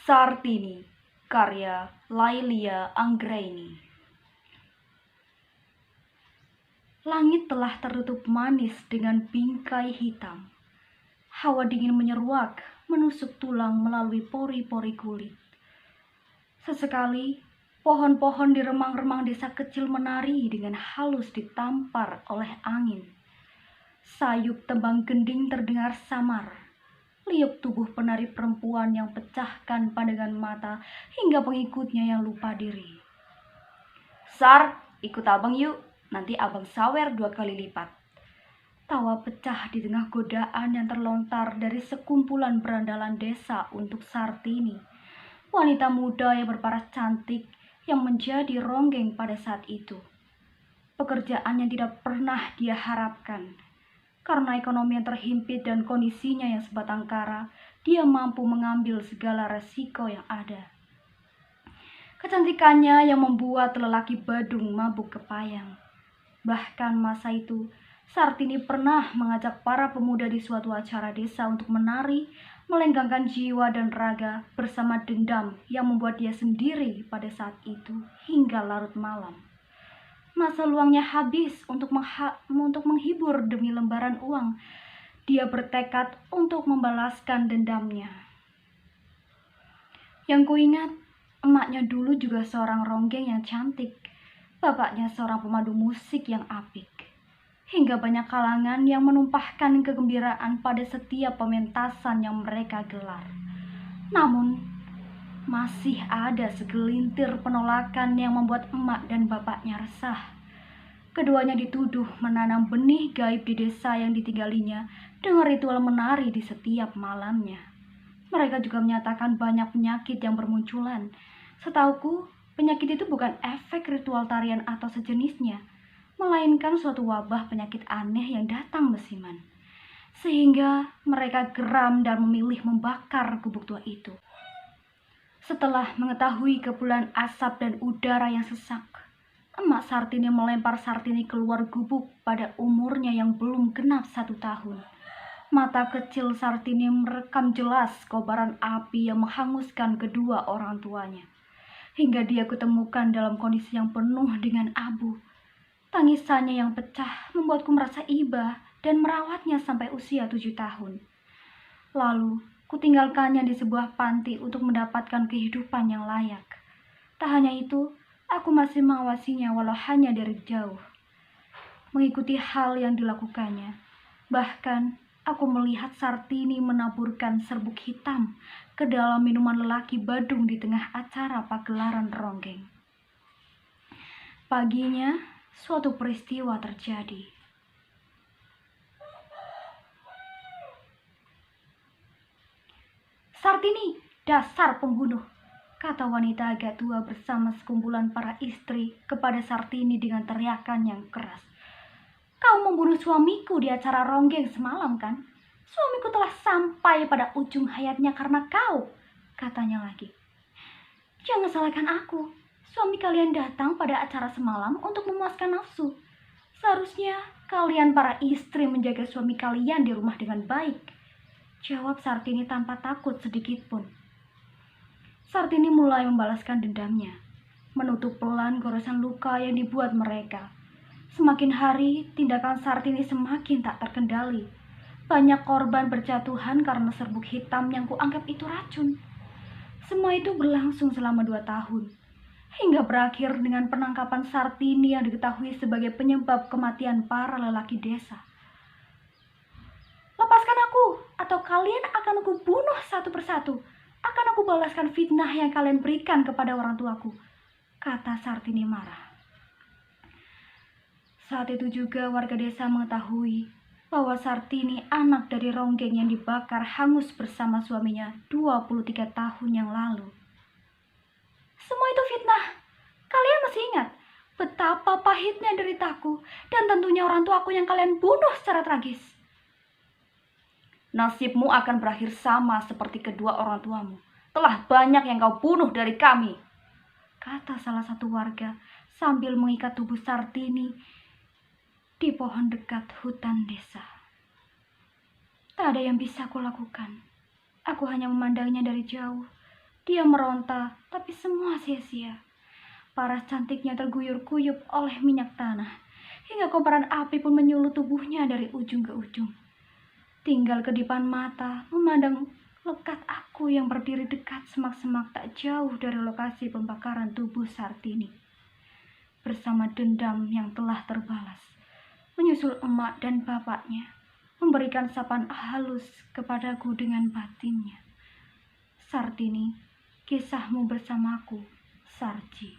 Sartini, karya Lailia Anggraini. Langit telah tertutup manis dengan bingkai hitam. Hawa dingin menyeruak, menusuk tulang melalui pori-pori kulit. Sesekali, pohon-pohon di remang-remang desa kecil menari dengan halus ditampar oleh angin. Sayup tembang gending terdengar samar. Liuk tubuh penari perempuan yang pecahkan pandangan mata hingga pengikutnya yang lupa diri. Sar, ikut abang yuk, nanti abang sawer 2 kali lipat. Tawa pecah di tengah godaan yang terlontar dari sekumpulan berandalan desa untuk Sartini, wanita muda yang berparas cantik yang menjadi ronggeng pada saat itu. Pekerjaan yang tidak pernah dia harapkan. Karena ekonomi yang terhimpit dan kondisinya yang sebatang kara, dia mampu mengambil segala resiko yang ada. Kecantikannya yang membuat lelaki Badung mabuk kepayang. Bahkan masa itu, Sartini pernah mengajak para pemuda di suatu acara desa untuk menari, melenggangkan jiwa dan raga bersama dendam yang membuat dia sendiri pada saat itu hingga larut malam. Masa luangnya habis untuk menghibur demi lembaran uang. Dia bertekad untuk membalaskan dendamnya. Yang kuingat, emaknya dulu juga seorang ronggeng yang cantik. Bapaknya seorang pemandu musik yang apik. Hingga banyak kalangan yang menumpahkan kegembiraan pada setiap pementasan yang mereka gelar. Namun, masih ada segelintir penolakan yang membuat emak dan bapaknya resah. Keduanya dituduh menanam benih gaib di desa yang ditinggalinya dengan ritual menari di setiap malamnya. Mereka juga menyatakan banyak penyakit yang bermunculan. Setauku, penyakit itu bukan efek ritual tarian atau sejenisnya, melainkan suatu wabah penyakit aneh yang datang mesiman. Sehingga mereka geram dan memilih membakar gubuk tua itu. Setelah mengetahui kepulan asap dan udara yang sesak, emak Sartini melempar Sartini keluar gubuk pada umurnya yang belum genap 1 tahun. Mata kecil Sartini merekam jelas kobaran api yang menghanguskan kedua orang tuanya. Hingga dia kutemukan dalam kondisi yang penuh dengan abu. Tangisannya yang pecah membuatku merasa iba dan merawatnya sampai usia 7 tahun. Lalu, kutinggalkannya di sebuah panti untuk mendapatkan kehidupan yang layak. Tak hanya itu, aku masih mengawasinya walau hanya dari jauh. Mengikuti hal yang dilakukannya. Bahkan, aku melihat Sartini menaburkan serbuk hitam ke dalam minuman lelaki Badung di tengah acara pagelaran ronggeng. Paginya, suatu peristiwa terjadi. Sartini, dasar pembunuh, kata wanita agak tua bersama sekumpulan para istri kepada Sartini dengan teriakan yang keras. Kau membunuh suamiku di acara ronggeng semalam kan? Suamiku telah sampai pada ujung hayatnya karena kau, katanya lagi. Jangan salahkan aku. Suami kalian datang pada acara semalam untuk memuaskan nafsu. Seharusnya kalian para istri menjaga suami kalian di rumah dengan baik, jawab Sartini tanpa takut sedikit pun. Sartini mulai membalaskan dendamnya, menutup pelan goresan luka yang dibuat mereka. Semakin hari, tindakan Sartini semakin tak terkendali. Banyak korban berjatuhan karena serbuk hitam yang kuanggap itu racun. Semua itu berlangsung selama 2 tahun, hingga berakhir dengan penangkapan Sartini yang diketahui sebagai penyebab kematian para lelaki desa. Lepaskan aku, atau kalian akan aku bunuh satu persatu. Akan aku balaskan fitnah yang kalian berikan kepada orang tuaku, kata Sartini marah. Saat itu juga warga desa mengetahui bahwa Sartini anak dari ronggeng yang dibakar hangus bersama suaminya 23 tahun yang lalu. Semua itu fitnah. Kalian masih ingat betapa pahitnya deritaku dan tentunya orang tuaku yang kalian bunuh secara tragis. Nasibmu akan berakhir sama seperti kedua orang tuamu. Telah banyak yang kau bunuh dari kami, kata salah satu warga sambil mengikat tubuh Sartini di pohon dekat hutan desa. Tak ada yang bisa aku lakukan. Aku hanya memandangnya dari jauh Dia meronta, tapi semua sia-sia. Paras cantiknya terguyur-guyup oleh minyak tanah, hingga kobaran api pun menyulut tubuhnya dari ujung ke ujung. Tinggal kedipan mata memandang lekat aku yang berdiri dekat semak-semak tak jauh dari lokasi pembakaran tubuh Sartini. Bersama dendam yang telah terbalas, menyusul emak dan bapaknya, memberikan sapaan halus kepadaku dengan batinnya. Sartini, kisahmu bersamaku, Sarji.